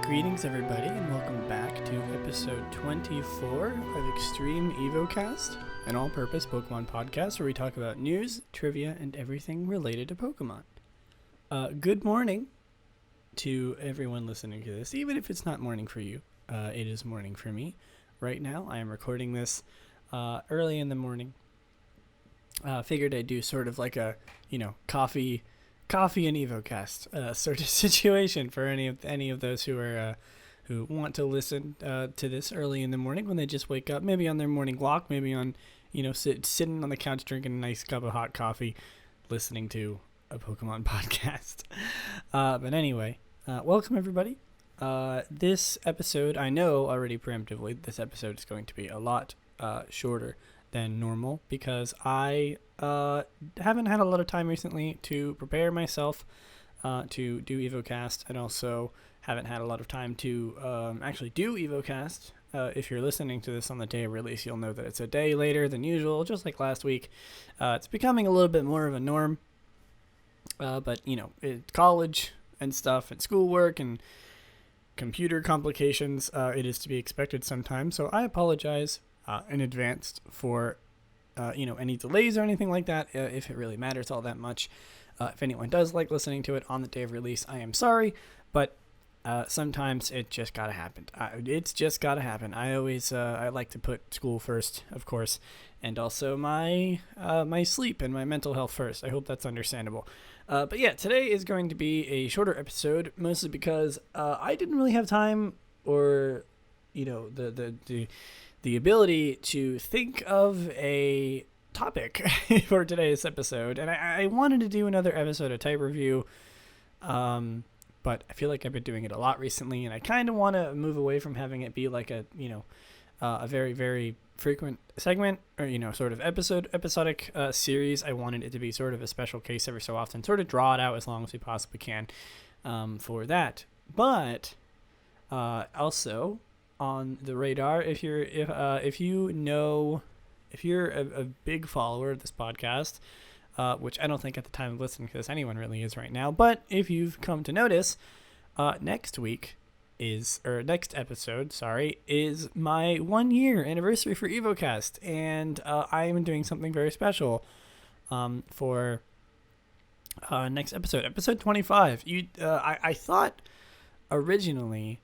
Greetings, everybody, and welcome back to episode 24 of Extreme Evocast, an all-purpose Pokemon podcast where we talk about news, trivia, and everything related to Pokemon. Good morning to everyone listening to this, even if it's not morning for you. It is morning for me. Right now, I am recording this early in the morning. Figured I'd do sort of like a, coffee and Evocast sort of situation for any of those who want to listen to this early in the morning when they just wake up, maybe on their morning walk, maybe on sitting on the couch drinking a nice cup of hot coffee, listening to a Pokemon podcast. But anyway, welcome everybody. This episode, I know already preemptively, this episode is going to be a lot shorter than normal because I haven't had a lot of time recently to prepare myself to do Evocast, and also haven't had a lot of time to actually do Evocast. If you're listening to this on the day of release, you'll know that it's a day later than usual, just like last week. It's becoming a little bit more of a norm, but college and stuff and schoolwork and computer complications, it is to be expected sometimes, so I apologize in advance for any delays or anything like that, if it really matters all that much. If anyone does like listening to it on the day of release, I am sorry, but sometimes it just gotta happen. It's just gotta happen. I always I like to put school first, of course, and also my sleep and my mental health first. I hope that's understandable. But yeah, today is going to be a shorter episode, mostly because I didn't really have time or the ability to think of a topic for today's episode, and I wanted to do another episode of Type Review, but I feel like I've been doing it a lot recently, and I kind of want to move away from having it be like a very, very frequent segment or sort of episodic series. I wanted it to be sort of a special case every so often, sort of draw it out as long as we possibly can for that. But also on the radar, if you're a big follower of this podcast, which I don't think at the time of listening to this anyone really is right now, but if you've come to notice, next episode is my 1 year anniversary for Evocast, and I am doing something very special for next episode 25. I thought originally,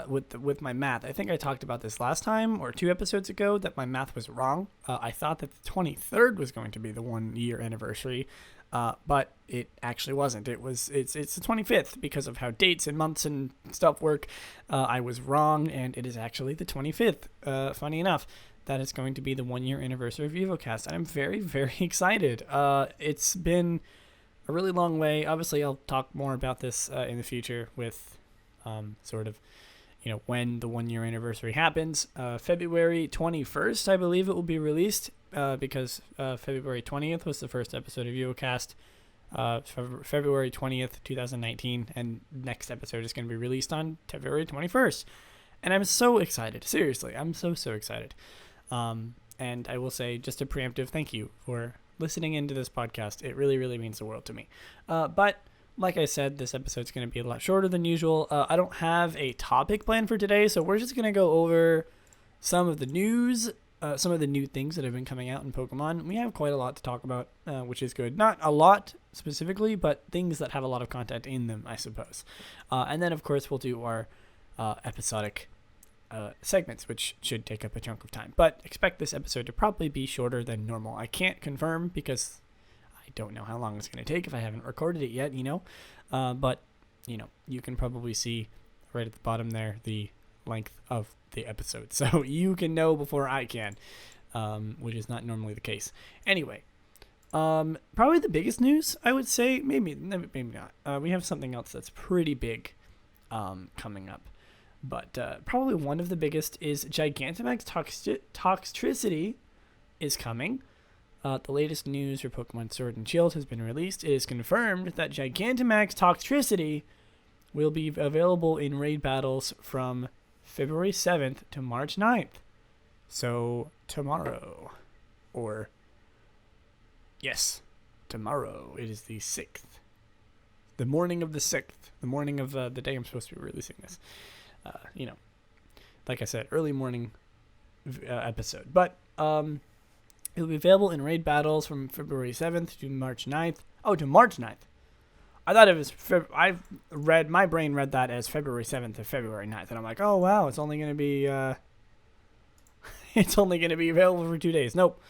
with my math, I think I talked about this last time or 2 episodes ago, that my math was wrong. I thought that the 23rd was going to be the 1 year anniversary, but it actually wasn't. It's the 25th because of how dates and months and stuff work. I was wrong, and it is actually the 25th. Funny enough, that is going to be the 1 year anniversary of Evocast, and I'm very, very excited. It's been a really long way. Obviously, I'll talk more about this in the future with sort of when the 1 year anniversary happens. February 21st, I believe it will be released, because February 20th was the first episode of Evocast. February 20th, 2019, and next episode is going to be released on February 21st. And I'm so excited. Seriously, I'm so excited. And I will say just a preemptive thank you for listening into this podcast. It really, really means the world to me. But like I said, this episode's going to be a lot shorter than usual. I don't have a topic planned for today, so we're just going to go over some of the news, some of the new things that have been coming out in Pokemon. We have quite a lot to talk about, which is good. Not a lot specifically, but things that have a lot of content in them, I suppose. And then, of course, we'll do our episodic segments, which should take up a chunk of time. But expect this episode to probably be shorter than normal. I can't confirm because I don't know how long it's going to take if I haven't recorded it yet, but you can probably see right at the bottom there the length of the episode, so you can know before I can, which is not normally the case. Anyway, probably the biggest news, I would say, maybe not. We have something else that's pretty big coming up, but probably one of the biggest is Gigantimax Toxtricity is coming. The latest news for Pokemon Sword and Shield has been released. It is confirmed that Gigantimax Toxtricity will be available in raid battles from February 7th to March 9th. So, tomorrow. Yes, tomorrow. It is the 6th. the morning of the 6th, the morning of the day I'm supposed to be releasing this. Like I said, early morning episode. But it'll be available in raid battles from February 7th to March 9th. Oh, to March 9th. I thought it was, my brain read that as February 7th to February 9th. And I'm like, oh, wow, it's only going to be, available for 2 days. Nope.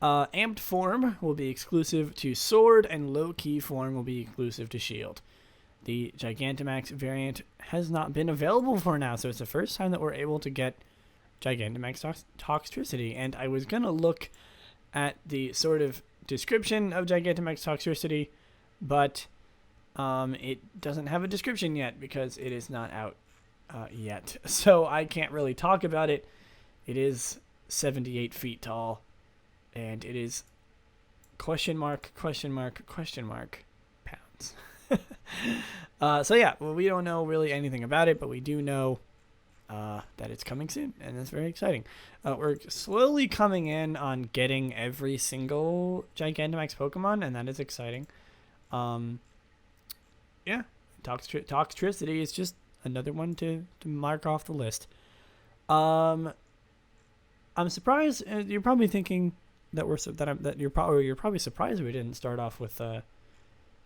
Amped form will be exclusive to Sword, and low-key form will be exclusive to Shield. The Gigantamax variant has not been available for now, so it's the first time that we're able to get Gigantimax Toxtricity. And I was going to look at the sort of description of Gigantamax Toxtricity, but it doesn't have a description yet because it is not out yet. So I can't really talk about it. It is 78 feet tall, and it is question mark pounds. So yeah, well, we don't know really anything about it, but we do know that it's coming soon, and it's very exciting. We're slowly coming in on getting every single Gigantamax Pokemon, and that is exciting. Yeah, Toxtricity is just another one to mark off the list. I'm surprised. You're probably thinking that you're probably surprised we didn't start off with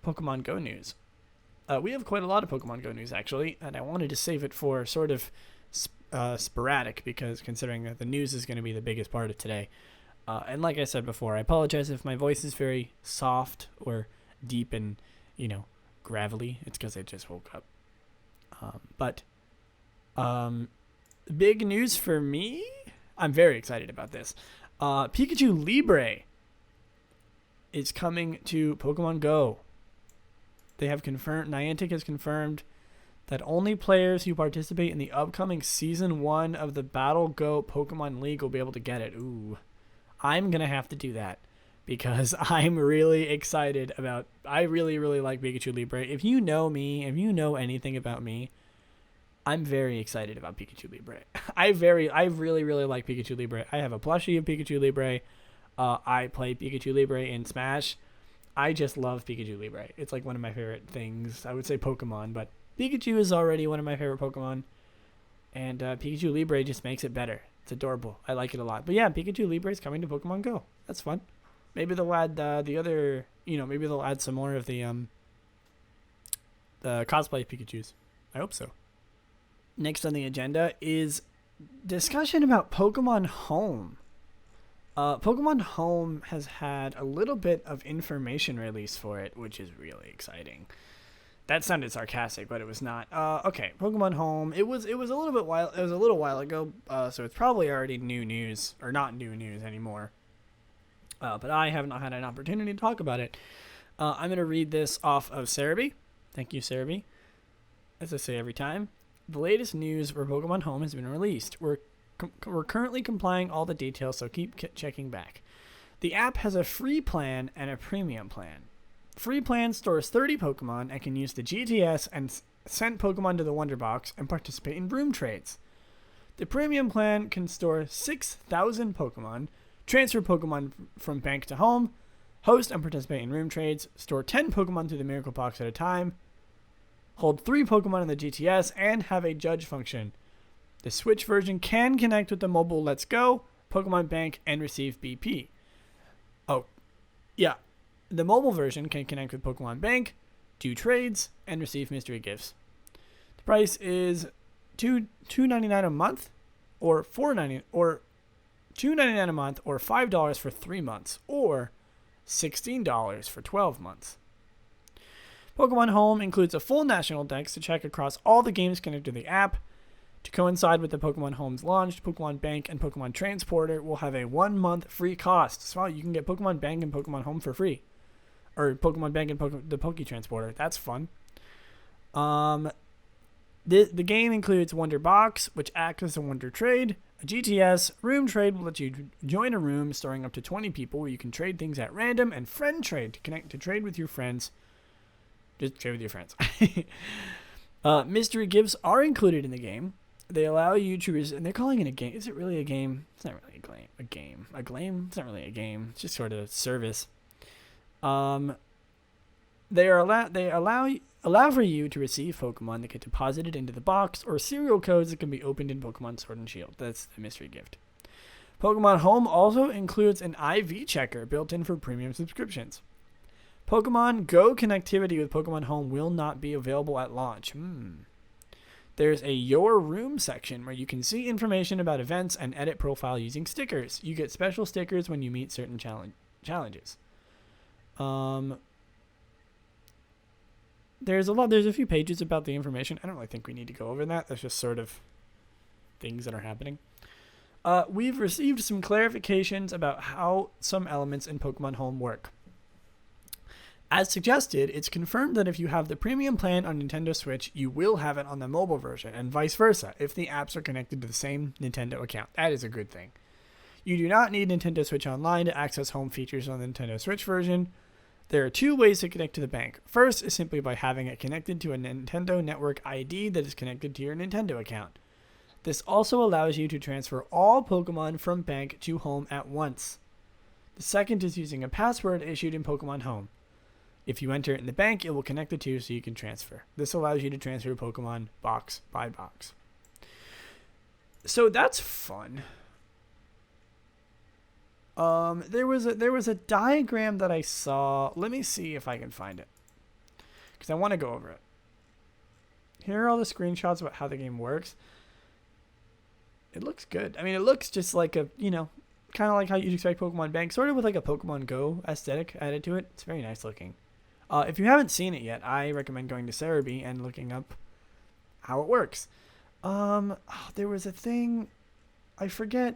Pokemon Go news. We have quite a lot of Pokemon Go news, actually, and I wanted to save it for sort of sporadic, because considering that the news is going to be the biggest part of today. And like I said before, I apologize if my voice is very soft or deep and, gravelly. It's because I just woke up. But big news for me, I'm very excited about this. Pikachu Libre is coming to Pokemon Go. They have confirmed, Niantic has confirmed that only players who participate in the upcoming Season 1 of the Battle Go Pokemon League will be able to get it. Ooh, I'm going to have to do that because I'm really excited about, I really, really like Pikachu Libre. If you know me, if you know anything about me, I'm very excited about Pikachu Libre. I really, really like Pikachu Libre. I have a plushie of Pikachu Libre. I play Pikachu Libre in Smash. I just love Pikachu Libre. It's like one of my favorite things. I would say Pokemon, but Pikachu is already one of my favorite Pokemon. And Pikachu Libre just makes it better. It's adorable. I like it a lot. But yeah, Pikachu Libre is coming to Pokemon Go. That's fun. Maybe they'll add the other, maybe they'll add some more of the cosplay Pikachus. I hope so. Next on the agenda is discussion about Pokemon Home. Pokemon Home has had a little bit of information released for it, which is really exciting. That sounded sarcastic, but it was not. Okay, Pokemon Home. It was a little while ago, so it's probably already new news, or not new news anymore. But I have not had an opportunity to talk about it. I'm going to read this off of Cerebi. Thank you, Cerebi. As I say every time, the latest news for Pokemon Home has been released. We're currently complying all the details, so keep checking back. The app has a free plan and a premium plan. Free plan stores 30 Pokemon and can use the GTS and send Pokemon to the Wonder Box and participate in room trades. The premium plan can store 6,000 Pokemon, transfer Pokemon from bank to home, host and participate in room trades, store 10 Pokemon through the Miracle Box at a time, hold 3 Pokemon in the GTS, and have a judge function. The Switch version can connect with the mobile Let's Go, Pokemon Bank, and receive BP. Oh, yeah. The mobile version can connect with Pokemon Bank, do trades, and receive mystery gifts. The price is $2.99 a month, or $2.99 a month, or $5 for 3 months, or $16 for 12 months. Pokemon Home includes a full national dex to check across all the games connected to the app. To coincide with the Pokemon Home's launch, Pokemon Bank and Pokemon Transporter will have a 1-month free cost. So you can get Pokemon Bank and Pokemon Home for free. Or Pokemon Bank and the Poke Transporter. That's fun. The game includes Wonder Box, which acts as a Wonder Trade. A GTS room trade will let you join a room storing up to 20 people where you can trade things at random, and Friend Trade to trade with your friends. Just trade with your friends. Mystery gifts are included in the game. They allow you to, and they're calling it a game. Is it really a game? It's not really a game. A game? It's not really a game. It's just sort of a service. They allow allow for you to receive Pokemon that get deposited into the box or serial codes that can be opened in Pokemon Sword and Shield. That's the mystery gift. Pokemon Home also includes an IV checker built in for premium subscriptions. Pokemon Go connectivity with Pokemon Home will not be available at launch. There's a Your Room section where you can see information about events and edit profile using stickers. You get special stickers when you meet certain challenges. There's a few pages about the information. I don't really think we need to go over that. That's just sort of things that are happening. We've received some clarifications about how some elements in Pokemon Home work. As suggested, it's confirmed that if you have the premium plan on Nintendo Switch, you will have it on the mobile version, and vice versa, if the apps are connected to the same Nintendo account. That is a good thing. You do not need Nintendo Switch Online to access home features on the Nintendo Switch version. There are two ways to connect to the bank. First is simply by having it connected to a Nintendo Network ID that is connected to your Nintendo account. This also allows you to transfer all Pokemon from bank to home at once. The second is using a password issued in Pokemon Home. If you enter it in the bank, it will connect the two so you can transfer. This allows you to transfer Pokemon box by box. So that's fun. There was a diagram that I saw. Let me see if I can find it, because I want to go over it. Here are all the screenshots about how the game works. It looks good. I mean, it looks just like a, kind of like how you'd expect Pokemon Bank, sort of with like a Pokemon Go aesthetic added to it. It's very nice looking. If you haven't seen it yet, I recommend going to Cerebi and looking up how it works. There was a thing, I forget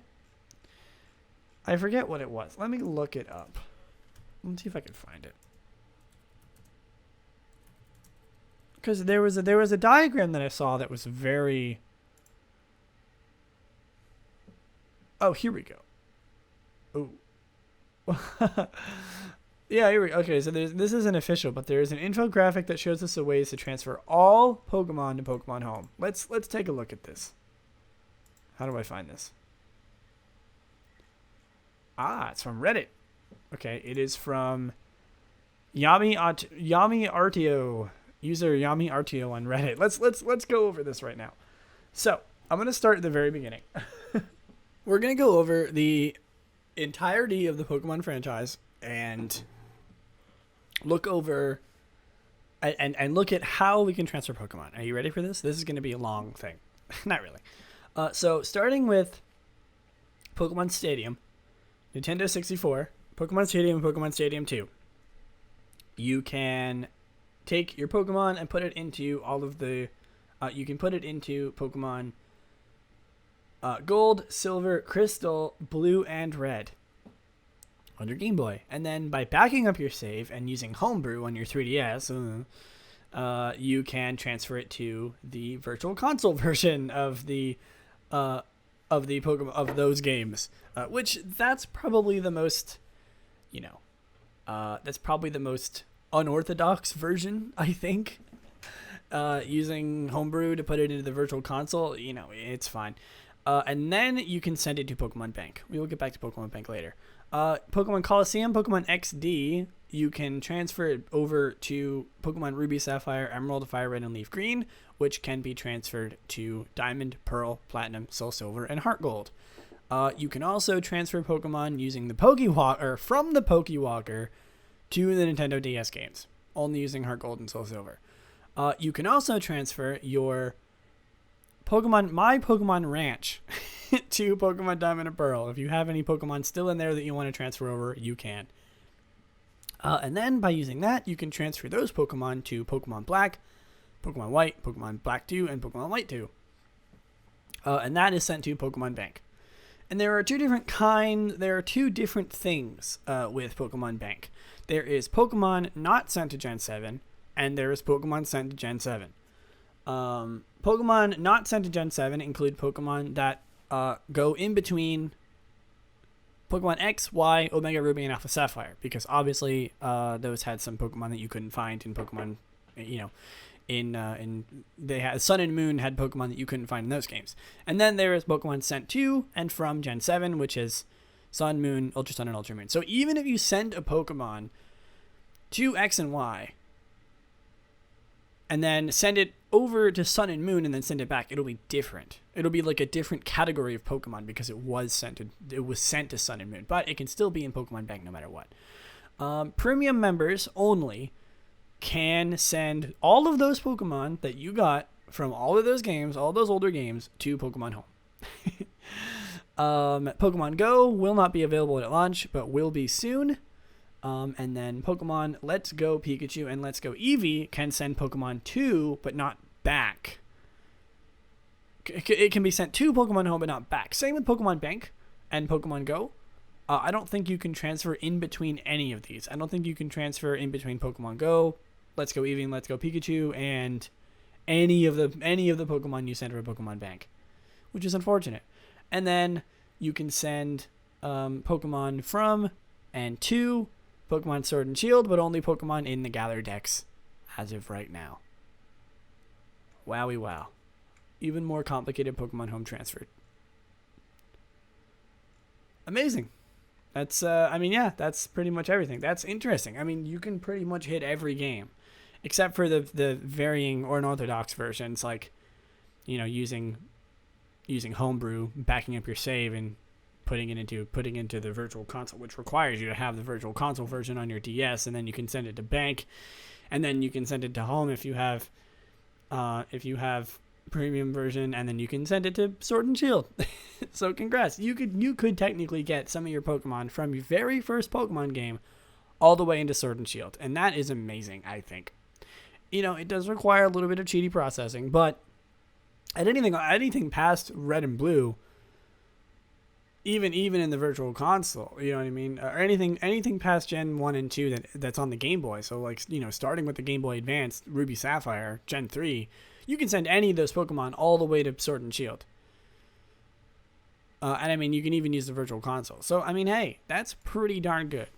what it was. Let me look it up. Let's see if I can find it. Because there was a diagram that I saw that was very. Oh, here we go. Oh. Yeah, here we go. Okay, so this isn't official, but there is an infographic that shows us the ways to transfer all Pokemon to Pokemon Home. Let's take a look at this. How do I find this? It's from Reddit. Okay, it is from Yami Artio, user Yami Artio on Reddit. Let's go over this right now. So I'm gonna start at the very beginning. We're gonna go over the entirety of the Pokemon franchise and look over and look at how we can transfer Pokemon. Are you ready for this? This is going to be a long thing. Not really. So starting with Pokemon Stadium, Nintendo 64, Pokemon Stadium, and Pokemon Stadium 2. You can take your Pokemon and put it into all of the... you can put it into Pokemon Gold, Silver, Crystal, Blue, and Red on your Game Boy. And then by backing up your save and using Homebrew on your 3DS, you can transfer it to the Virtual Console version of the Pokemon of those games, which that's probably the most, that's probably the most unorthodox version, I think. Using Homebrew to put it into the Virtual Console, it's fine. And then you can send it to Pokemon Bank. We will get back to Pokemon Bank later. Pokemon Coliseum, Pokemon XD, you can transfer it over to Pokemon Ruby, Sapphire, Emerald, Fire Red, and Leaf Green, which can be transferred to Diamond, Pearl, Platinum, Soul Silver, and Heart Gold. You can also transfer Pokemon using the Pokewalker from the Pokewalker to the Nintendo DS games, only using Heart Gold and Soul Silver. You can also transfer your My Pokemon Ranch to Pokemon Diamond and Pearl. If you have any Pokemon still in there that you want to transfer over, you can. And then by using that, you can transfer those Pokemon to Pokemon Black, Pokemon White, Pokemon Black 2, and Pokemon White 2. And that is sent to Pokemon Bank. And there are two different things with Pokemon Bank. There is Pokemon not sent to Gen 7, and there is Pokemon sent to Gen 7. Pokemon not sent to Gen 7 include Pokemon that go in between Pokemon X, Y, Omega Ruby, and Alpha Sapphire, because obviously those had some Pokemon that you couldn't find in Pokemon, they had Sun and Moon had Pokemon that you couldn't find in those games. And then there is Pokemon sent to and from Gen 7, which is Sun, Moon, Ultra Sun, and Ultra Moon. So even if you send a Pokemon to X and Y, and then send it over to Sun and Moon and then send it back, it'll be different. It'll be like a different category of Pokemon because it was sent to Sun and Moon, but it can still be in Pokemon Bank no matter what. Premium members only can send all of those Pokemon that you got from all of those games, all those older games, to Pokemon Home. Pokemon Go will not be available at launch, but will be soon. And then Pokemon Let's Go Pikachu and Let's Go Eevee can send Pokemon to, but not back. It can be sent to Pokemon Home, but not back. Same with Pokemon Bank and Pokemon Go. I don't think you can transfer in between any of these. I don't think you can transfer in between Pokemon Go, Let's Go Eevee, and Let's Go Pikachu, and any of the Pokemon you send for Pokemon Bank, which is unfortunate. And then you can send Pokemon from and to Pokemon Sword and Shield, but only Pokemon in the Galar Dex as of right now. Wowie wow. Even more complicated Pokemon Home transfer. Amazing. That's, that's pretty much everything. That's interesting. I mean, you can pretty much hit every game, except for the varying or unorthodox versions, like, using Homebrew, backing up your save and putting into the Virtual Console, which requires you to have the Virtual Console version on your DS, and then you can send it to Bank, and then you can send it to Home if you have premium version, and then you can send it to Sword and Shield. So congrats. You could technically get some of your Pokemon from your very first Pokemon game all the way into Sword and Shield, and that is amazing, I think. It does require a little bit of cheaty processing, but at anything past Red and Blue, even in the Virtual Console, you know what I mean? Or anything past Gen 1 and 2 that's on the Game Boy. So, like, starting with the Game Boy Advance, Ruby Sapphire, Gen 3, you can send any of those Pokemon all the way to Sword and Shield. And, you can even use the Virtual Console. So, hey, that's pretty darn good.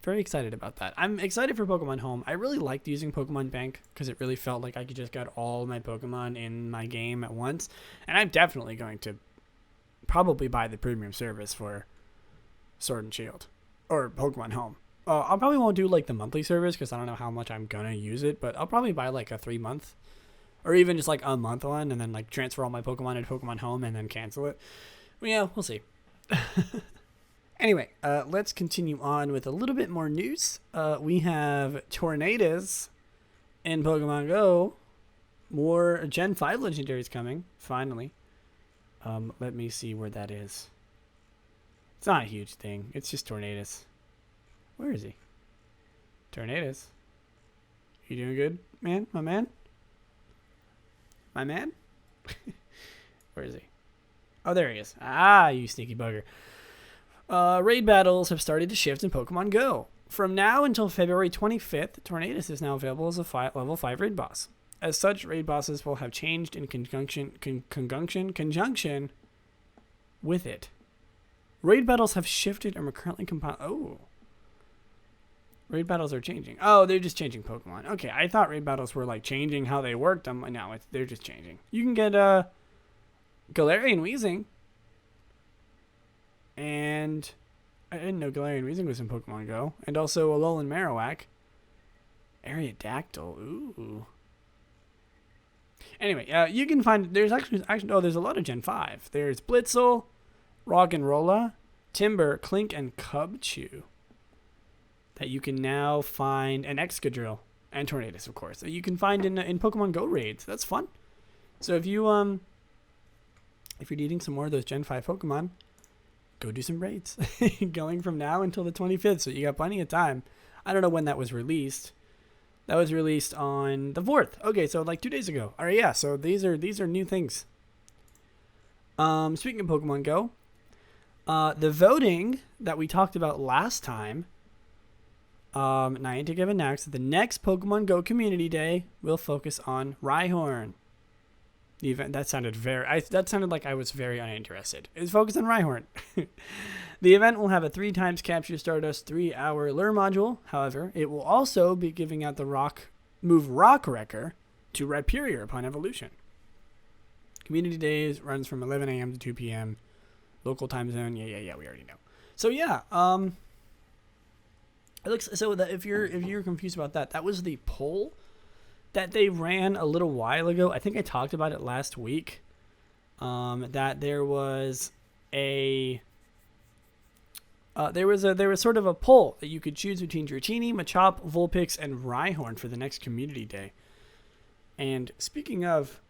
Very excited about that. I'm excited for Pokemon Home. I really liked using Pokemon Bank because it really felt like I could just get all my Pokemon in my game at once. And I'm definitely going to probably buy the premium service for Sword and Shield or Pokemon Home. I probably won't do like the monthly service because I don't know how much I'm gonna use it, but I'll probably buy like a 3-month or even just like a month one and then like transfer all my Pokemon into Pokemon Home and then cancel it. Well, yeah, we'll see. Anyway, let's continue on with a little bit more news. We have Tornadus in Pokemon Go. More Gen 5 legendaries coming, finally. Let me see where that is. It's not a huge thing. It's just Tornadus. Where is he? Tornadus. You doing good, man? My man? My man? Where is he? Oh, there he is. Ah, you sneaky bugger. Raid battles have started to shift in Pokemon Go. From now until February 25th, Tornadus is now available as a level 5 raid boss. As such, raid bosses will have changed in conjunction with it. Raid battles have shifted and are currently compiled. Oh. Raid battles are changing. Oh, they're just changing Pokemon. Okay, I thought raid battles were like changing how they worked. I'm like, no, they're just changing. You can get Galarian Weezing. And I didn't know Galarian Weezing was in Pokemon Go. And also Alolan Marowak. Aerodactyl. Ooh. Anyway, you can find, there's a lot of Gen 5. There's Blitzel, Roggenrola, Timber, Clink, and Cubchoo that you can now find, and Excadrill, and Tornadus, of course, that you can find in Pokemon Go raids. That's fun. So if you're needing some more of those Gen 5 Pokemon, go do some raids. Going from now until the 25th, so you got plenty of time. I don't know when that was released. That was released on the 4th. Okay, so like 2 days ago. All right, yeah. So these are new things. Speaking of Pokemon Go, the voting that we talked about last time, Niantic have announced that the next Pokemon Go Community Day will focus on Rhyhorn. The event that sounded like I was very uninterested. It's focused on Rhyhorn. The event will have a 3x Capture Stardust 3-hour lure module. However, it will also be giving out the Rock Wrecker to Rhyperior upon evolution. Community Days runs from 11 a.m. to 2 p.m. Local time zone. Yeah, we already know. So yeah, it looks so that if you're confused about that, that was the poll that they ran a little while ago. I think I talked about it last week. That there was there was sort of a poll that you could choose between Dratini, Machop, Vulpix, and Rhyhorn for the next community day. And speaking of,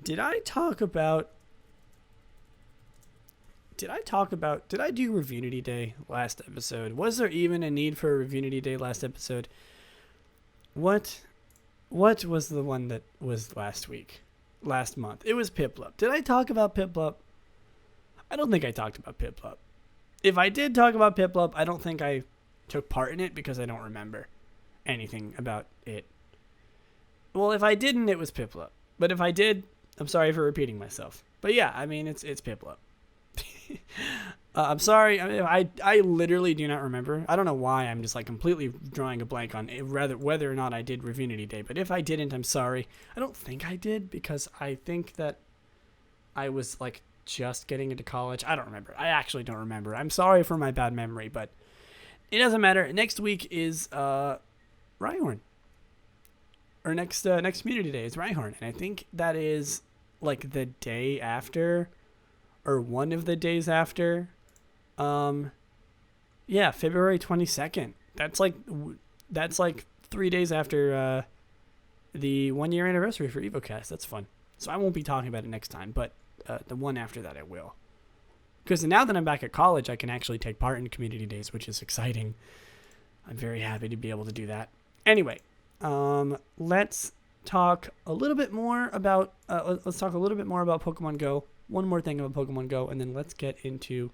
did I do Reviewity Day last episode? Was there even a need for a Reviewity Day last episode? What was the one that was last month? It was Piplup. Did I talk about Piplup? I don't think I talked about Piplup. If I did talk about Piplup, I don't think I took part in it because I don't remember anything about it. Well, if I didn't, it was Piplup. But if I did, I'm sorry for repeating myself. But yeah, I mean, it's Piplup. I'm sorry. I literally do not remember. I don't know why I'm just like completely drawing a blank on whether or not I did Reviewity Day. But if I didn't, I'm sorry. I don't think I did because I think that I was like just getting into college. I don't remember. I actually don't remember. I'm sorry for my bad memory, but it doesn't matter. Next week is Rhyhorn. Or next community day is Rhyhorn. And I think that is like the day after or one of the days after. Yeah, February 22nd. That's like 3 days after the 1 year anniversary for Evocast. That's fun. So I won't be talking about it next time, but the one after that I will. Because now that I'm back at college, I can actually take part in community days, which is exciting. I'm very happy to be able to do that. Anyway, let's talk a little bit more about Pokemon Go. One more thing about Pokemon Go, and then let's get into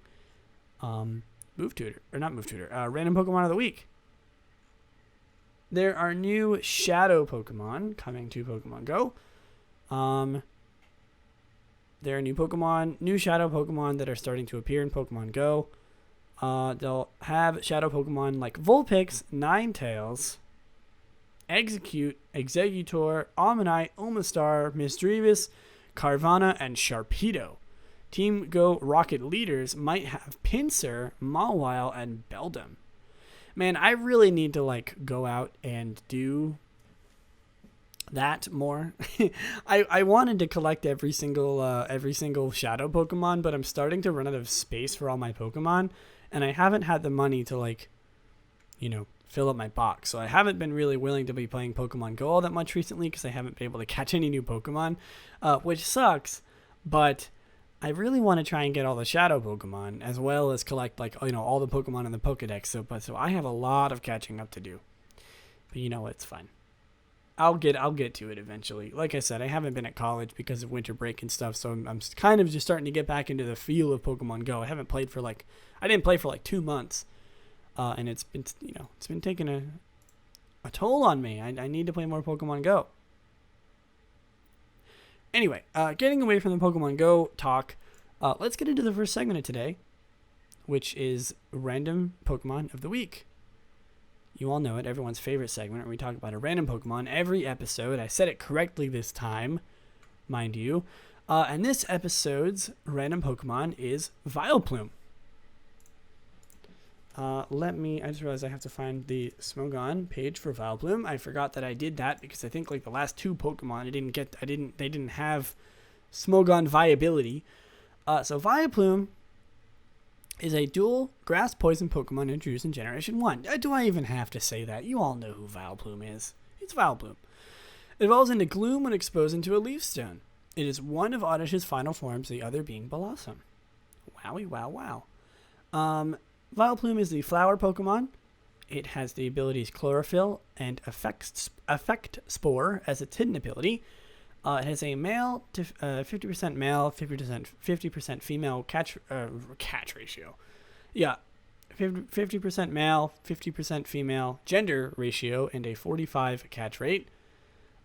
Random Pokemon of the Week. There are new Shadow Pokemon coming to Pokemon Go. There are new Shadow Pokemon that are starting to appear in Pokemon Go. They'll have Shadow Pokemon like Vulpix, Ninetales, Exeggutor, Omanyte, Omastar, Misdreavus, Carvanha, and Sharpedo. Team Go Rocket leaders might have Pinsir, Mawile, and Beldum. Man, I really need to like go out and do that more. I wanted to collect every single Shadow Pokemon, but I'm starting to run out of space for all my Pokemon, and I haven't had the money to like, fill up my box. So I haven't been really willing to be playing Pokemon Go all that much recently because I haven't been able to catch any new Pokemon, which sucks. But I really want to try and get all the Shadow Pokemon as well as collect like all the Pokemon in the Pokedex. So I have a lot of catching up to do. But it's fine. I'll get to it eventually. Like I said, I haven't been at college because of winter break and stuff, so I'm kind of just starting to get back into the feel of Pokemon Go. I didn't play for like 2 months, and it's been taking a toll on me. I need to play more Pokemon Go. Anyway, getting away from the Pokemon Go talk, let's get into the first segment of today, which is Random Pokemon of the Week. You all know it, everyone's favorite segment where we talk about a random Pokemon every episode. I said it correctly this time, mind you. And this episode's random Pokemon is Vileplume. I just realized I have to find the Smogon page for Vileplume. I forgot that I did that because I think like the last two Pokemon they didn't have Smogon viability. So Vileplume is a dual grass poison Pokemon introduced in Generation 1. Do I even have to say that? You all know who Vileplume is. It's Vileplume. It evolves into Gloom when exposed into a Leaf Stone. It is one of Oddish's final forms, the other being Blossom. Wowie, wow. Vileplume is the flower Pokemon. It has the abilities Chlorophyll and Effect Spore as its hidden ability. It has a 50% male, 50% female catch ratio. Yeah, 50% male, 50% female gender ratio, and a 45 catch rate.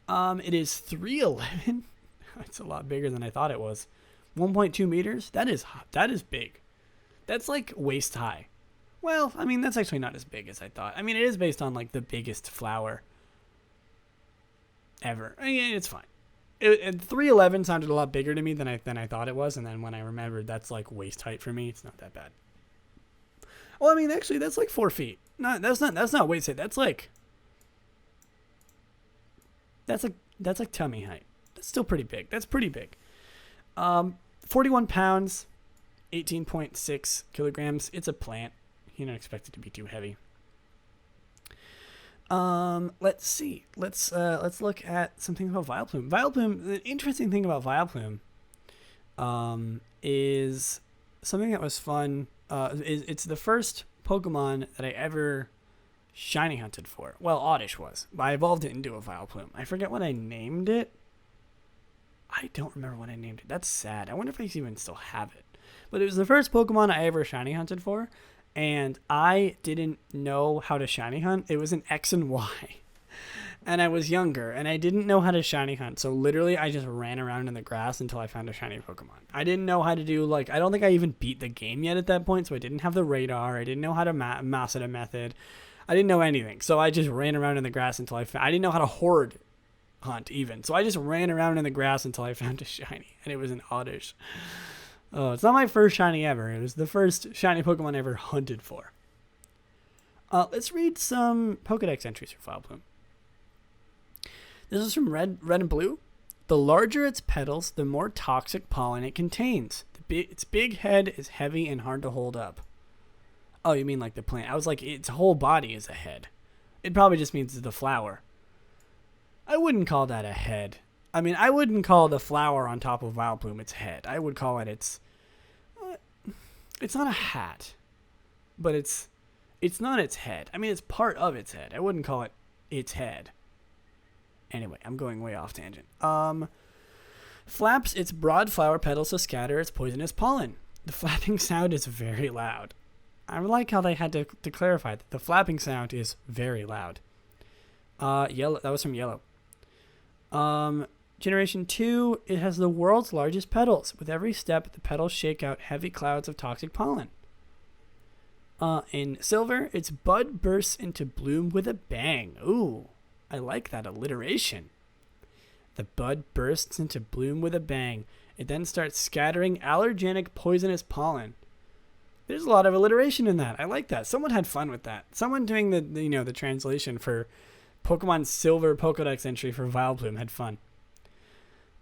It is 3'11". It's a lot bigger than I thought it was. 1.2 meters. That is big. That's like waist high. Well, I mean, that's actually not as big as I thought. I mean, it is based on like the biggest flower ever. I mean, it's fine. 3'11" sounded a lot bigger to me than I thought it was, and then when I remembered that's like waist height for me, it's not that bad. Well, I mean, actually, that's like 4 feet. That's not waist height. That's like That's like tummy height. That's still pretty big. That's pretty big. 41 pounds, 18.6 kilograms. It's a plant. You don't expect it to be too heavy. Let's see. Let's look at something about Vileplume. Vileplume, the interesting thing about Vileplume is something that was fun. It's the first Pokemon that I ever shiny hunted for. Well, Oddish was, but I evolved it into a Vileplume. I forget what I named it. I don't remember what I named it. That's sad. I wonder if I even still have it. But it was the first Pokemon I ever shiny hunted for, and I didn't know how to shiny hunt. It was an X and Y. And I was younger, and I didn't know how to shiny hunt. So literally, I just ran around in the grass until I found a shiny Pokemon. I didn't know how to do, like, I don't think I even beat the game yet at that point, so I didn't have the radar. I didn't know how to master the method. I didn't know anything. So I just ran around in the grass until I didn't know how to horde hunt even. So I just ran around in the grass until I found a shiny, and it was an Oddish. Oh, it's not my first shiny ever. It was the first shiny Pokemon I ever hunted for. Let's read some Pokedex entries for Vileplume. This is from Red and Blue. The larger its petals, the more toxic pollen it contains. Its big head is heavy and hard to hold up. Oh, you mean like the plant? I was like, its whole body is a head. It probably just means the flower. I wouldn't call that a head. I mean, I wouldn't call the flower on top of Vileplume its head. I would call it its... It's not a hat, but it's not its head. I mean, it's part of its head. I wouldn't call it its head. Anyway, I'm going way off tangent. Flaps its broad flower petals to scatter its poisonous pollen. The flapping sound is very loud. I like how they had to clarify that the flapping sound is very loud. Yellow. That was from Yellow. Generation 2, it has the world's largest petals. With every step, the petals shake out heavy clouds of toxic pollen. In Silver, its bud bursts into bloom with a bang. Ooh, I like that alliteration. The bud bursts into bloom with a bang. It then starts scattering allergenic poisonous pollen. There's a lot of alliteration in that. I like that. Someone had fun with that. Someone doing the translation for Pokemon Silver Pokedex entry for Vileplume had fun.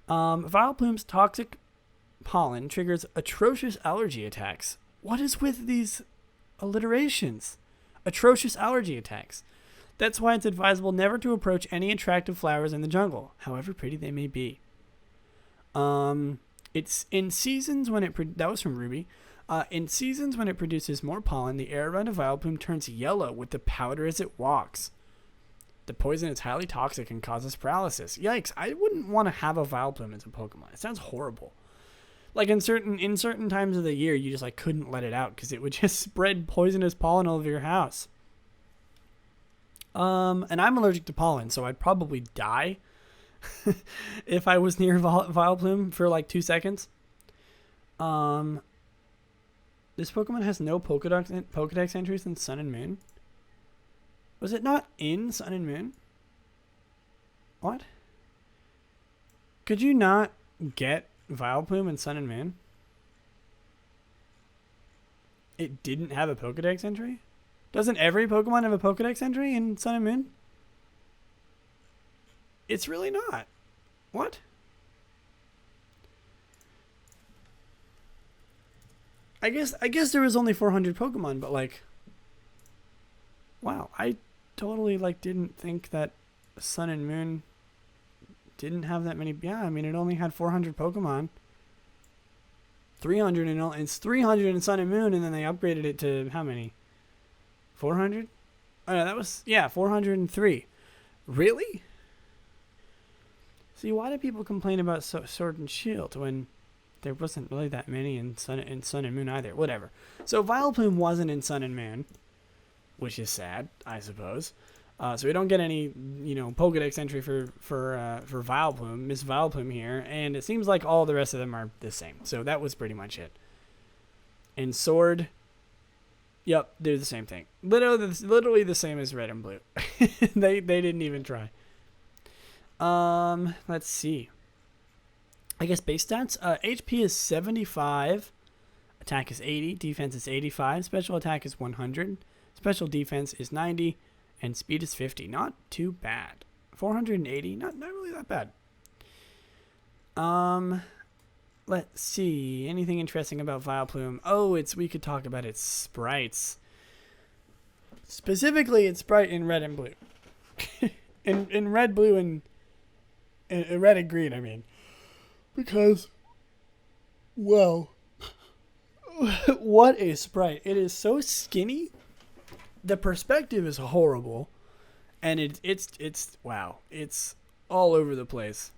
Vileplume's toxic pollen triggers atrocious allergy attacks. What is with these alliterations? Atrocious allergy attacks. That's why it's advisable never to approach any attractive flowers in the jungle, however pretty they may be. It's in seasons when that was from Ruby. In seasons when it produces more pollen, the air around a Vileplume turns yellow with the powder as it walks. The poison is highly toxic and causes paralysis. Yikes, I wouldn't want to have a Vileplume as a Pokemon. It sounds horrible. Like in certain times of the year, you just like couldn't let it out because it would just spread poisonous pollen all over your house. And I'm allergic to pollen, so I'd probably die if I was near Vileplume for like 2 seconds. This Pokemon has no Pokedex entries in Sun and Moon. Was it not in Sun and Moon? What? Could you not get Vileplume in Sun and Moon? It didn't have a Pokedex entry? Doesn't every Pokemon have a Pokedex entry in Sun and Moon? It's really not. What? I guess there was only 400 Pokemon, but like, wow, I totally like didn't think that Sun and Moon didn't have that many. Yeah, I mean it only had 400 Pokemon. 300 in all. It's 300 in Sun and Moon, and then they upgraded it to how many? 400? Oh no, that was 403. Really? See, why do people complain about Sword and Shield when there wasn't really that many in Sun and Moon either? Whatever. So Vileplume wasn't in Sun and Moon, which is sad, I suppose. So we don't get any, Pokedex entry for Vileplume, Miss Vileplume here, and it seems like all the rest of them are the same. So that was pretty much it. And Sword, yep, they're the same thing. Literally the same as Red and Blue. They didn't even try. Let's see. I guess base stats. HP is 75. Attack is 80. Defense is 85. Special attack is 100. Special defense is 90. And speed is 50. Not too bad. 480, not really that bad. Let's see, anything interesting about Vileplume? Oh, we could talk about its sprites. Specifically, its sprite in red and blue. in red, blue, and red and green, I mean. Because, well, what a sprite. It is so skinny. The perspective is horrible. And it's wow. It's all over the place.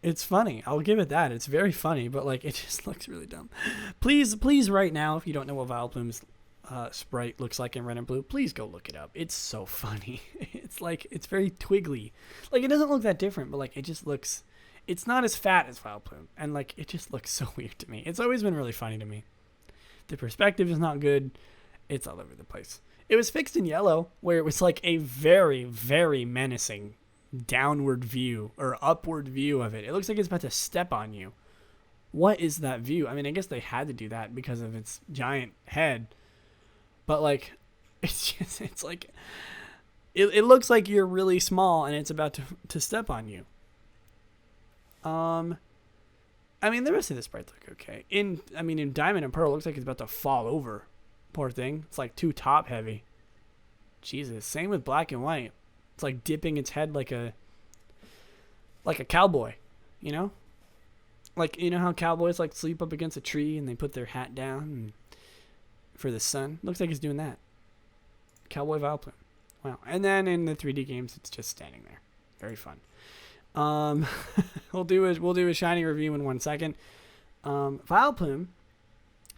It's funny. I'll give it that. It's very funny, but like it just looks really dumb. Please right now, if you don't know what Vileplume's sprite looks like in red and blue, please go look it up. It's so funny. It's very twiggly. Like it doesn't look that different, but like it just looks. It's not as fat as Vileplume, and like it just looks so weird to me. It's always been really funny to me. The perspective is not good. It's all over the place. It was fixed in yellow, where it was like a very, very menacing downward view or upward view of it. It looks like it's about to step on you. What is that view? I mean, I guess they had to do that because of its giant head. But like, it's like, it looks like you're really small and it's about to step on you. I mean, the rest of the sprites look okay. In Diamond and Pearl, it looks like it's about to fall over. Poor thing. It's like too top heavy. Jesus. Same with Black and White. It's like dipping its head like a cowboy, you know? Like, you know how cowboys like sleep up against a tree and they put their hat down for the sun? Looks like it's doing that. Cowboy Vileplume. Wow. And then in the 3D games, it's just standing there. Very fun. We'll do a shiny review in 1 second. Vileplume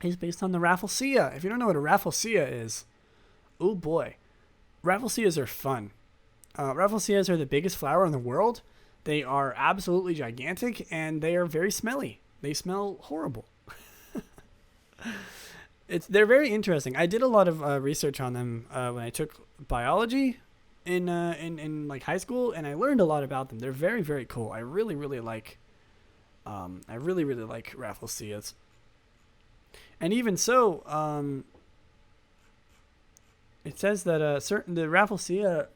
is based on the Rafflesia. If you don't know what a Rafflesia is, oh boy. Rafflesias are fun. Rafflesias are the biggest flower in the world. They are absolutely gigantic, and they are very smelly. They smell horrible. They're very interesting. I did a lot of research on them when I took biology in like high school, and I learned a lot about them. They're very, very cool. I really like Rafflesias. And even so, it says that the Rafflesia,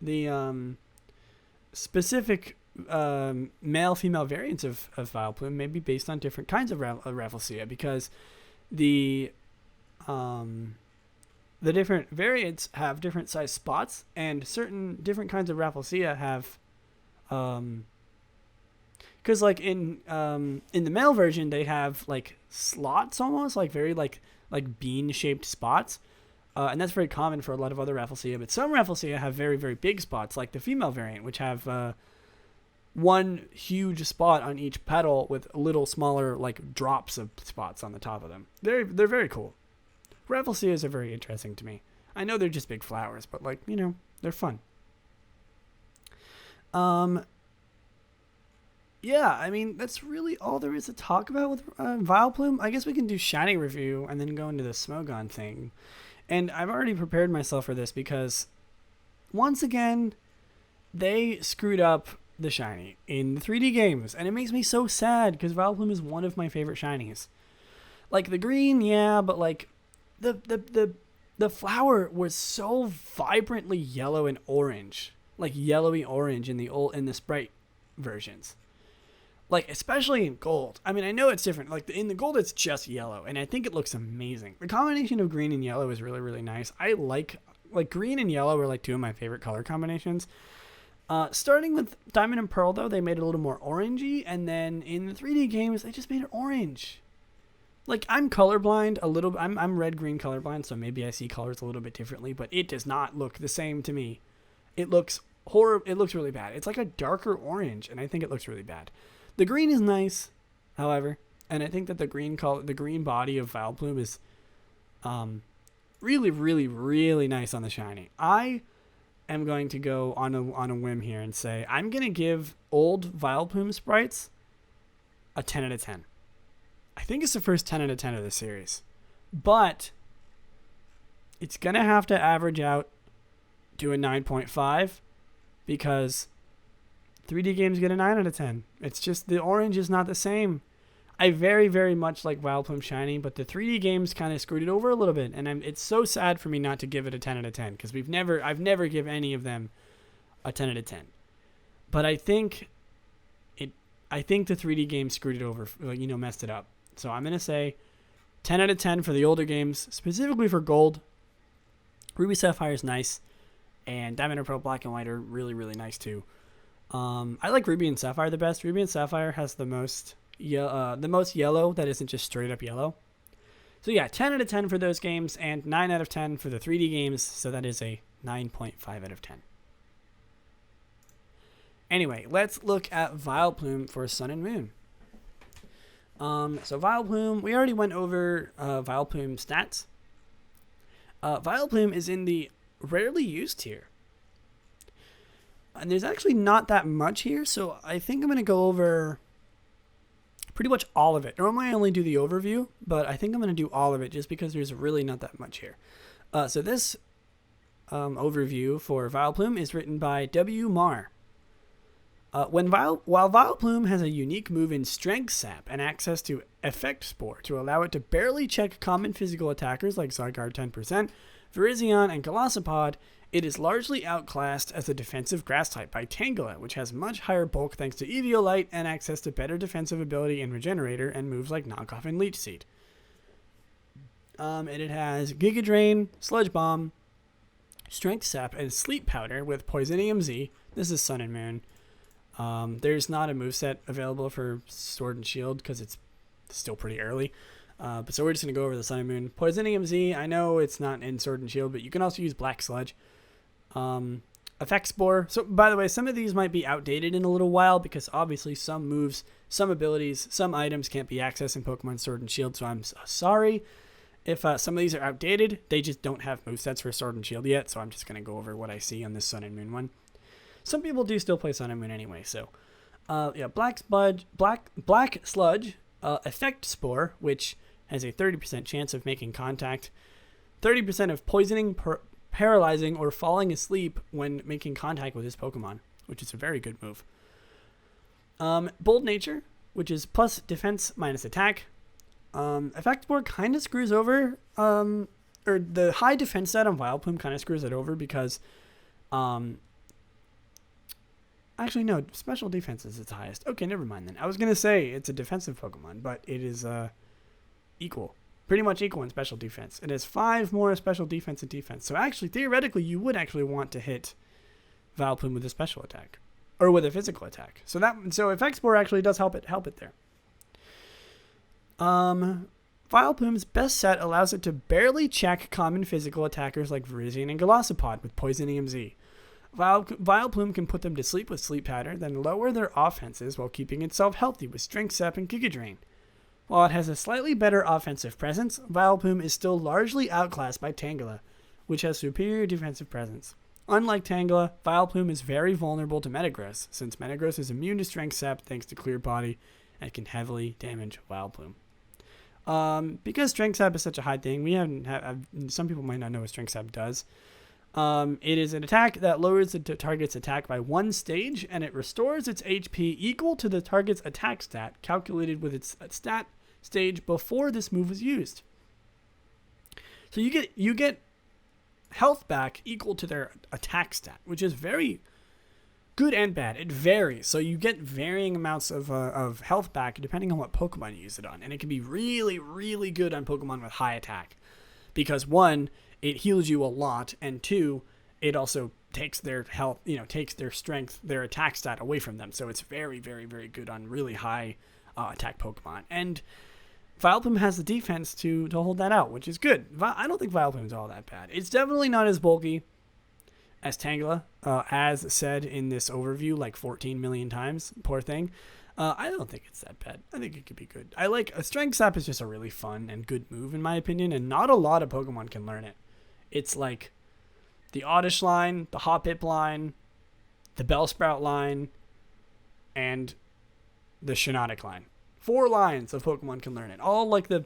the specific male-female variants of Vileplume may be based on different kinds of Rafflesia, because the different variants have different size spots, and certain different kinds of Rafflesia have, because like in the male version they have like slots, almost like very like bean-shaped spots. And that's very common for a lot of other Rafflesia, but some Rafflesia have very, very big spots, like the female variant, which have one huge spot on each petal with little smaller like drops of spots on the top of them. They're very cool. Rafflesias are very interesting to me. I know they're just big flowers, but like, you know, they're fun. Yeah, I mean, that's really all there is to talk about with Vileplume. I guess we can do shiny review and then go into the Smogon thing. And I've already prepared myself for this because, once again, they screwed up the shiny in the 3D games. And it makes me so sad because Vileplume is one of my favorite shinies. Like, the green, yeah, but, like, the flower was so vibrantly yellow and orange. Like, yellowy orange in the Sprite versions. Like, especially in gold. I mean, I know it's different. Like, in the gold, it's just yellow, and I think it looks amazing. The combination of green and yellow is really, really nice. I like green and yellow are, like, two of my favorite color combinations. Starting with Diamond and Pearl, though, they made it a little more orangey, and then in the 3D games, they just made it orange. Like, I'm colorblind a little. I'm red-green colorblind, so maybe I see colors a little bit differently, but it does not look the same to me. It looks horrible. It looks really bad. It's like a darker orange, and I think it looks really bad. The green is nice, however, and I think that the green body of Vileplume is really, really, really nice on the shiny. I am going to go on a whim here and say I'm going to give old Vileplume sprites a 10 out of 10. I think it's the first 10 out of 10 of the series, but it's going to have to average out to a 9.5 because 3D games get a 9 out of 10. It's just the orange is not the same. I very, very much like Vileplume Shiny, but the 3D games kind of screwed it over a little bit, and it's so sad for me not to give it a 10 out of 10, because I've never given any of them a 10 out of 10. But I think the 3D game screwed it over, messed it up. So I'm going to say 10 out of 10 for the older games, specifically for Gold. Ruby Sapphire is nice, and Diamond and Pearl Black and White are really, really nice too. I like Ruby and Sapphire the best. Ruby and Sapphire has the most yellow that isn't just straight up yellow. So yeah, 10 out of 10 for those games, and 9 out of 10 for the 3D games, so that is a 9.5 out of 10. Anyway, let's look at Vileplume for Sun and Moon. So Vileplume, we already went over Vileplume stats. Vileplume is in the rarely used tier. And there's actually not that much here, so I think I'm going to go over pretty much all of it. Normally I only do the overview, but I think I'm going to do all of it just because there's really not that much here. So this overview for Vileplume is written by W. Marr. While Vileplume has a unique move in Strength Sap and access to Effect Spore to allow it to barely check common physical attackers like Zygarde 10%, Virizion, and Golisopod, it is largely outclassed as a defensive grass type by Tangela, which has much higher bulk thanks to Eviolite and access to better defensive ability in Regenerator and moves like Knockoff and Leech Seed. And it has Giga Drain, Sludge Bomb, Strength Sap, and Sleep Powder with Poisonium Z. This is Sun and Moon. There's not a moveset available for Sword and Shield because it's still pretty early. But so we're just going to go over the Sun and Moon. Poisonium Z, I know it's not in Sword and Shield, but you can also use Black Sludge. Effect Spore. So, by the way, some of these might be outdated in a little while because obviously some moves, some abilities, some items can't be accessed in Pokemon Sword and Shield, so I'm sorry if some of these are outdated. They just don't have movesets for Sword and Shield yet, so I'm just going to go over what I see on this Sun and Moon one. Some people do still play Sun and Moon anyway, so Black Sludge, Effect Spore, which has a 30% chance of making contact, 30% of poisoning, paralyzing, or falling asleep when making contact with his Pokemon, which is a very good move. Bold Nature, which is plus defense minus attack. Effect Spore kind of screws over, or the high defense stat on Vileplume kind of screws it over because, actually no, special defense is its highest. Okay, never mind then. I was going to say it's a defensive Pokemon, but it is equal. Pretty much equal in special defense. It has 5 more special defense and defense. So actually, theoretically, you would actually want to hit Vileplume with a special attack. Or with a physical attack. So Effect Spore actually does help it there. Vileplume's best set allows it to barely check common physical attackers like Virizion and Golisopod with Poisonium Z. Vileplume can put them to sleep with Sleep Powder, then lower their offenses while keeping itself healthy with Strength Sap and Giga Drain. While it has a slightly better offensive presence, Vileplume is still largely outclassed by Tangela, which has superior defensive presence. Unlike Tangela, Vileplume is very vulnerable to Metagross, since Metagross is immune to Strength Sap thanks to Clear Body and can heavily damage Vileplume. Because Strength Sap is such a high thing, some people might not know what Strength Sap does. It is an attack that lowers the target's attack by 1 stage, and it restores its HP equal to the target's attack stat, calculated with its stat stage before this move was used. So you get health back equal to their attack stat, which is very good and bad. It varies, so you get varying amounts of health back depending on what Pokemon you use it on, and it can be really, really good on Pokemon with high attack, because 1, it heals you a lot, and 2, it also takes their health, takes their strength, their attack stat away from them. So it's very, very, very good on really high attack Pokemon. And Vileplume has the defense to hold that out, which is good. I don't think Vileplume is all that bad. It's definitely not as bulky as Tangela, as said in this overview like 14 million times. Poor thing. I don't think it's that bad. I think it could be good. I like a Strength Sap is just a really fun and good move in my opinion, and not a lot of Pokemon can learn it. It's like the Oddish line, the Hoppip line, the Bellsprout line, and the Shiinotic line. 4 lines of Pokemon can learn it. All like the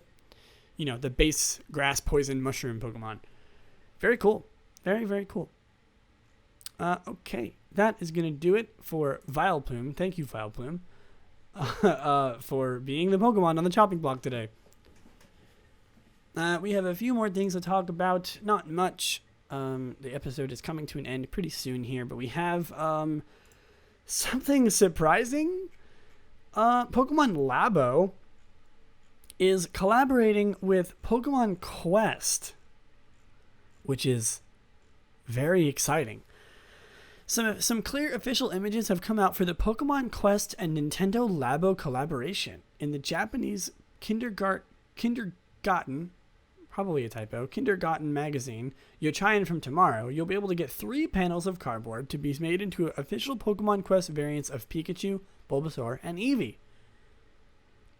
base grass poison mushroom Pokemon. Very cool. Very, very cool. Okay. That is going to do it for Vileplume. Thank you, Vileplume. for being the Pokemon on the chopping block today. We have a few more things to talk about. Not much. The episode is coming to an end pretty soon here, but we have something surprising. Pokemon Labo is collaborating with Pokemon Quest, which is very exciting. Some clear official images have come out for the Pokemon Quest and Nintendo Labo collaboration. In the Japanese kindergarten, probably a typo, kindergarten magazine, Yochian from Tomorrow, you'll be able to get 3 panels of cardboard to be made into official Pokemon Quest variants of Pikachu, Bulbasaur, and Eevee.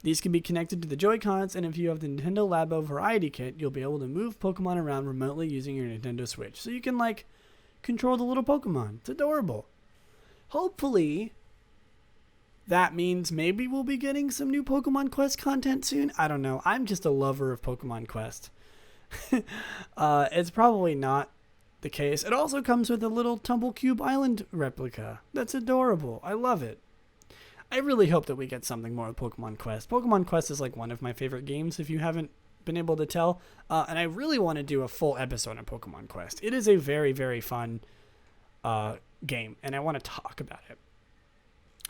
These can be connected to the Joy-Cons, and if you have the Nintendo Labo Variety Kit, you'll be able to move Pokemon around remotely using your Nintendo Switch. So you can, control the little Pokemon. It's adorable. Hopefully, that means maybe we'll be getting some new Pokemon Quest content soon. I don't know. I'm just a lover of Pokemon Quest. It's probably not the case. It also comes with a little Tumblecube Island replica. That's adorable. I love it. I really hope that we get something more with Pokemon Quest. Pokemon Quest is one of my favorite games, if you haven't been able to tell. And I really want to do a full episode on Pokemon Quest. It is a very, very fun game, and I want to talk about it.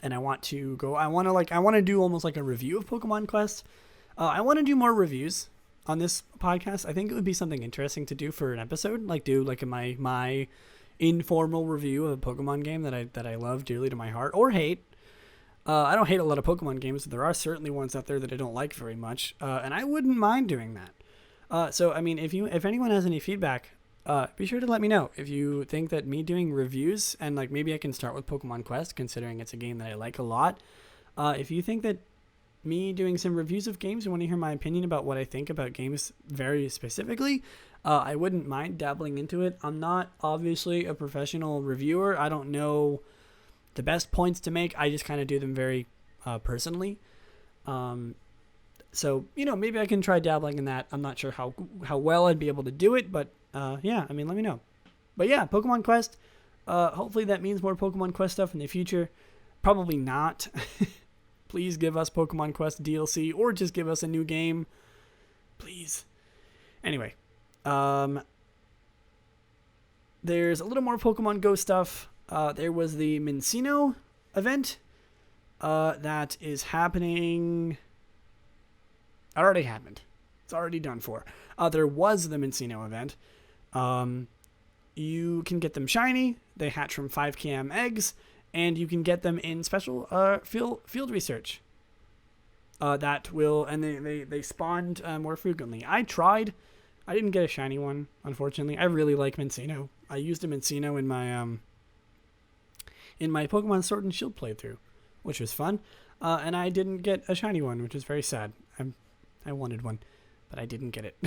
And I want to do almost like a review of Pokemon Quest. I want to do more reviews on this podcast. I think it would be something interesting to do for an episode, my informal review of a Pokemon game that I love dearly to my heart, or hate. I don't hate a lot of Pokemon games, but there are certainly ones out there that I don't like very much, and I wouldn't mind doing that. So, I mean, if anyone has any feedback, be sure to let me know. If you think that me doing reviews, and maybe I can start with Pokemon Quest, considering it's a game that I like a lot. If you think that me doing some reviews of games, and want to hear my opinion about what I think about games very specifically, I wouldn't mind dabbling into it. I'm not obviously a professional reviewer. I don't know the best points to make. I just kind of do them very personally. So, maybe I can try dabbling in that. I'm not sure how well I'd be able to do it, but yeah, I mean, let me know. But yeah, Pokemon Quest. Hopefully that means more Pokemon Quest stuff in the future. Probably not. Please give us Pokemon Quest DLC, or just give us a new game. Please. Anyway. There's a little more Pokemon Go stuff. There was the Mincino event that is happening. It already happened. It's already done for. There was the Mincino event. You can get them shiny. They hatch from 5km eggs, and you can get them in special field research. They spawned more frequently. I tried. I didn't get a shiny one, unfortunately. I really like Mincino. I used a Mincino in my Pokemon Sword and Shield playthrough, which was fun. And I didn't get a shiny one, which is very sad. I wanted one, but I didn't get it.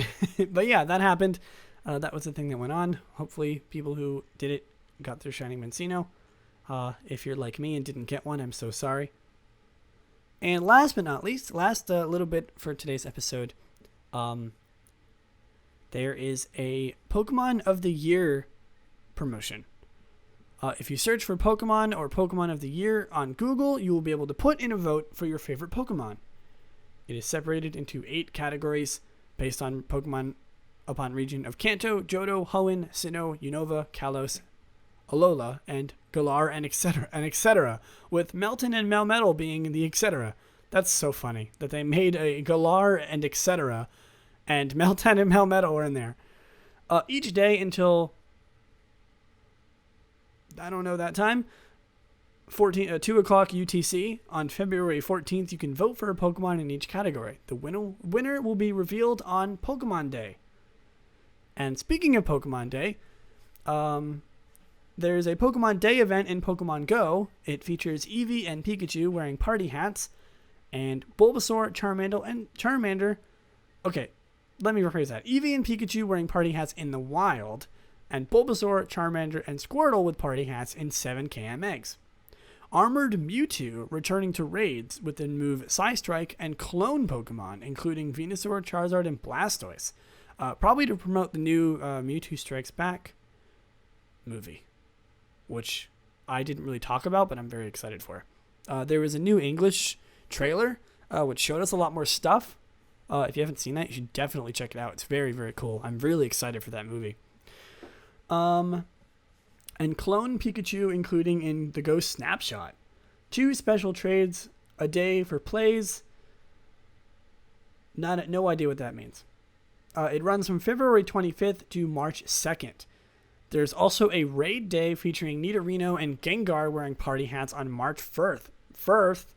But yeah, that happened. That was the thing that went on. Hopefully people who did it got their shiny Mincino. If you're like me and didn't get one, I'm so sorry. And last but not least, last little bit for today's episode, there is a Pokemon of the Year promotion. If you search for Pokemon or Pokemon of the Year on Google, you will be able to put in a vote for your favorite Pokemon. It is separated into 8 categories based on Pokemon upon region of Kanto, Johto, Hoenn, Sinnoh, Unova, Kalos, Alola, and Galar, and etc. With Melton and Melmetal being the etc. That's so funny that they made a Galar and etc. and Melton and Melmetal are in there. Each day until, I don't know that time, 2 o'clock UTC on February 14th, you can vote for a Pokemon in each category. The winner will be revealed on Pokemon Day. And speaking of Pokemon Day, there's a Pokemon Day event in Pokemon Go. It features Eevee and Pikachu wearing party hats, and Bulbasaur, Charmander. Okay, let me rephrase that. Eevee and Pikachu wearing party hats in the wild, and Bulbasaur, Charmander, and Squirtle with party hats in 7km eggs. Armored Mewtwo returning to raids with the move Psystrike, and clone Pokemon, including Venusaur, Charizard, and Blastoise. Probably to promote the new Mewtwo Strikes Back movie, which I didn't really talk about, but I'm very excited for. There was a new English trailer, which showed us a lot more stuff. If you haven't seen that, you should definitely check it out. It's very, very cool. I'm really excited for that movie. And clone Pikachu, including in the Ghost Snapshot. 2 special trades a day for plays. No idea what that means. It runs from February 25th to March 2nd. There's also a raid day featuring Nidorino and Gengar wearing party hats on March 1st,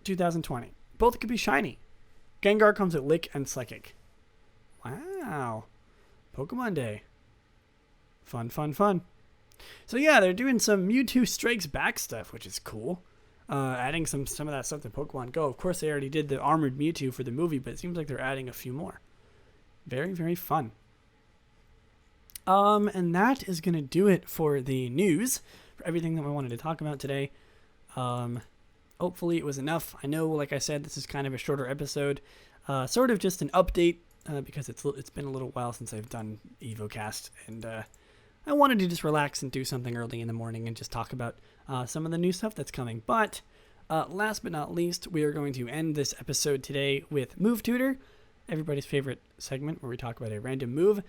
2020. Both could be shiny. Gengar comes with Lick and Psychic. Wow. Pokemon Day. Fun, fun, fun. So yeah, they're doing some Mewtwo Strikes Back stuff, which is cool. Adding some of that stuff to Pokemon Go. Of course, they already did the Armored Mewtwo for the movie, but it seems like they're adding a few more. Very, very fun. And that is going to do it for the news, for everything that we wanted to talk about today. Hopefully it was enough. I know, like I said, this is kind of a shorter episode. Sort of just an update, because it's been a little while since I've done Evocast, and I wanted to just relax and do something early in the morning and just talk about some of the new stuff that's coming. But last but not least, we are going to end this episode today with Move Tutor, everybody's favorite segment where we talk about a random move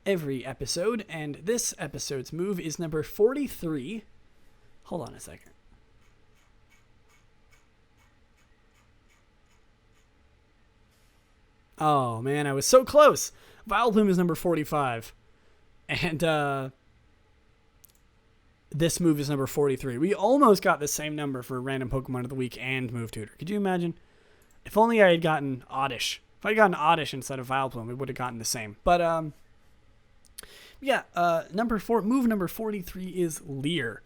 every episode. And this episode's move is number 43. Hold on a second. Oh, man, I was so close. Vileplume is number 45. And this move is number 43. We almost got the same number for Random Pokemon of the Week and Move Tutor. Could you imagine? If only I had gotten Oddish. If I had gotten Oddish instead of Vileplume, we would have gotten the same. But, yeah, move number 43 is Leer.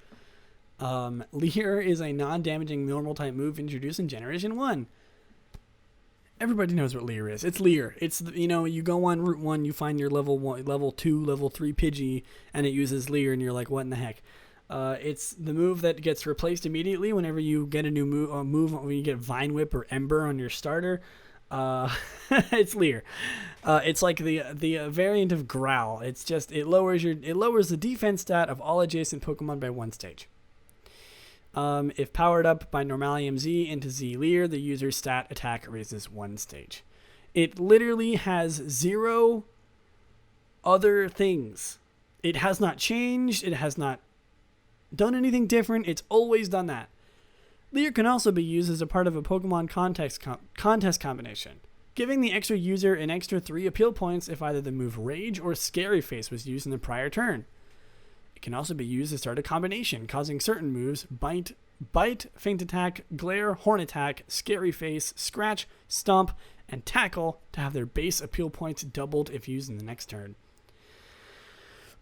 Leer is a non-damaging normal type move introduced in Generation 1. Everybody knows what Leer is. It's Leer. It's, you go on Route 1, you find your level 1, level 2, level 3 Pidgey, and it uses Leer, and you're like, what in the heck? It's the move that gets replaced immediately whenever you get a new move when you get Vine Whip or Ember on your starter. It's Leer. It's like the variant of Growl. It's just, it lowers the defense stat of all adjacent Pokemon by 1 stage. If powered up by Normalium Z into Z Leer, the user's stat attack raises 1 stage. It literally has 0 other things. It has not changed. It has not done anything different. It's always done that. Leer can also be used as a part of a Pokemon contest combination, giving the extra user an extra 3 appeal points if either the move Rage or Scary Face was used in the prior turn. It can also be used to start a combination, causing certain moves Bite, Feint Attack, Glare, Horn Attack, Scary Face, Scratch, Stomp, and Tackle to have their base appeal points doubled if used in the next turn.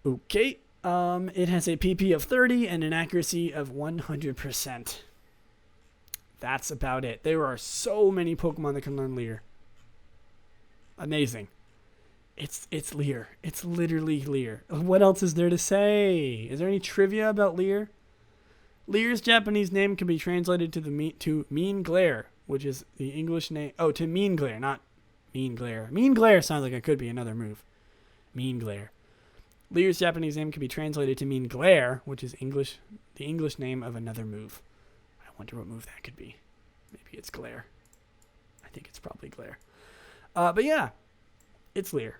Okay, it has a PP of 30 and an accuracy of 100%. That's about it. There are so many Pokemon that can learn Leer. Amazing. It's Leer. It's literally Leer. What else is there to say? Is there any trivia about Leer? Leer's Japanese name can be translated to Mean Glare, which is the English name. Oh, to Mean Glare, not Mean Glare. Mean Glare sounds like it could be another move. Mean Glare. Leer's Japanese name can be translated to mean Glare, which is the English name of another move. I wonder what move that could be. Maybe it's Glare. I think it's probably Glare. But yeah. It's Leer.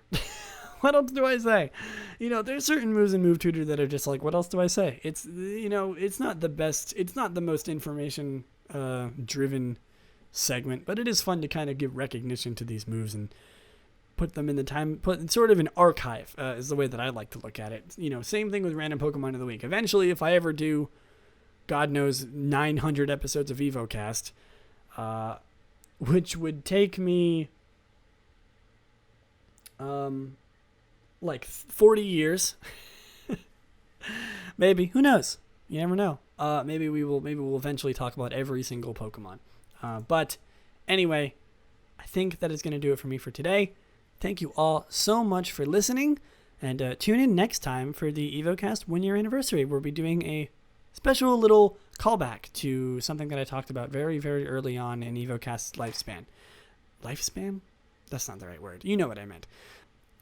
What else do I say? There's certain moves in Move Tutor that are just like, what else do I say? It's, it's not the best, it's not the most information driven segment, but it is fun to kind of give recognition to these moves and put them in the time, put sort of an archive is the way that I like to look at it. Same thing with Random Pokemon of the Week. Eventually, if I ever do, God knows, 900 episodes of Evocast, which would take me like 40 years. Maybe. Who knows? You never know. Maybe we'll eventually talk about every single Pokemon. But anyway, I think that is going to do it for me for today. Thank you all so much for listening, and tune in next time for the Evocast 1-year anniversary. We'll be doing a special little callback to something that I talked about very, very early on in Evocast's lifespan. Lifespan? That's not the right word. You know what I meant.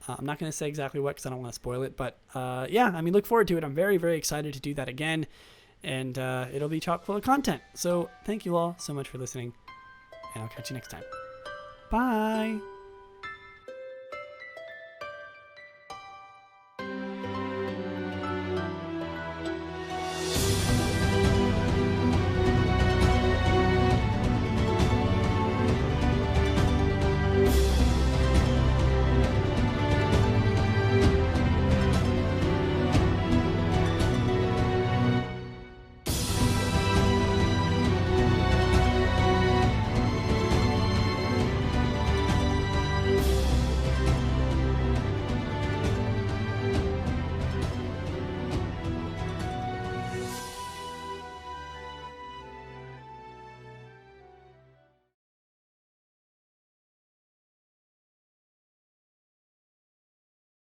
I'm not going to say exactly what because I don't want to spoil it. But yeah, look forward to it. I'm very, very excited to do that again. and it'll be chock full of content. So thank you all so much for listening, and I'll catch you next time. Bye.